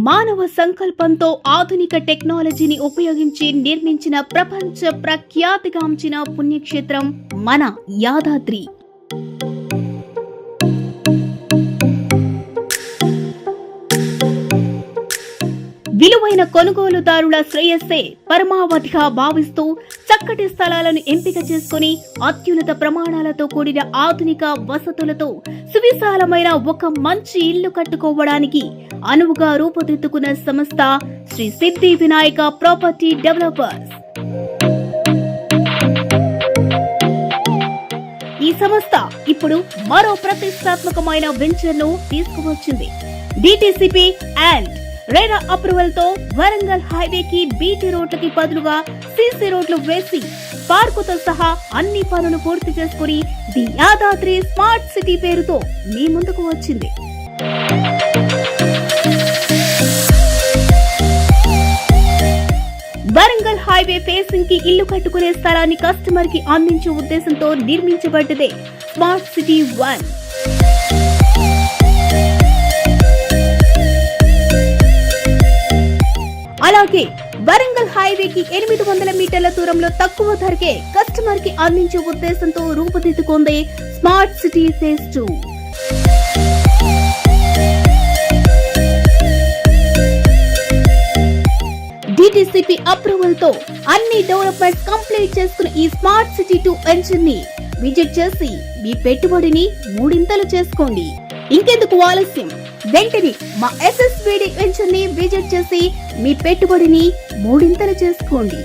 మానవ సంకల్పంతో ఆధునిక టెక్నాలజీని ఉపయోగించి నిర్మించిన ప్రపంచ ప్రఖ్యాతిగాంచిన పుణ్యక్షేత్రం మన యాదాద్రి. విలువైన కొనుగోలుదారుల శ్రేయస్సే పరమావధిగా భావిస్తూ చక్కటి స్థలాలను ఎంపిక చేసుకుని అత్యున్నత ప్రమాణాలతో కూడిన ఆధునిక వసతులతో సువిశాలమైన ఒక మంచి ఇల్లు కట్టుకోవడానికి అనువుగా రూపుదిద్దుకున్న సంస్థ శ్రీ సిద్ధి వినాయక ప్రాపర్టీ డెవలపర్స్. ఈ సంస్థ ఇప్పుడు మరో ప్రతిష్టాత్మకమైన వెంచర్ ను తీసుకువచ్చింది. డిటిసిపి అండ్ రేరా అప్రూవల్ తో వరంగల్ హైవేకి బీటీ రోడ్లకి బదులుగా సీసీ రోడ్లు వేసి పార్కుతో సహా అన్ని పనులు పూర్తి చేసుకుని ది యాదాద్రి స్మార్ట్ సిటీ పేరుతో మీ ముందుకు వచ్చింది. వరంగల్ హైవే ఫేసింగ్ కి ఇల్లు కట్టుకునే స్థలాన్ని కస్టమర్ కి అందించే ఉద్దేశంతో నిర్మించబడ్డదే స్మార్ట్ సిటీ 1. అలాగే వరంగల్ హైవేకి 800 మీటర్ల దూరంలో తక్కువ ధరకే కస్టమర్ కి అందించే ఉద్దేశంతో రూపుదిద్దుకుంది smart city phase 2. DTCP approval తో అన్ని డెవలప్మెంట్స్ కంప్లీట్ చేసుకున్న ఈ స్మార్ట్ సిటీ 2 వెంచర్ ని విజిట్ చేసి మీ పెట్టుబడిని మూడింతలు చేసుకోండి. ఇంకెందుకు ఆలస్యం, వెంటనే మా SSVD వెంచర్ ని విజిట్ చేసి మీ పెట్టుబడిని మూడింతలు చేసుకోండి.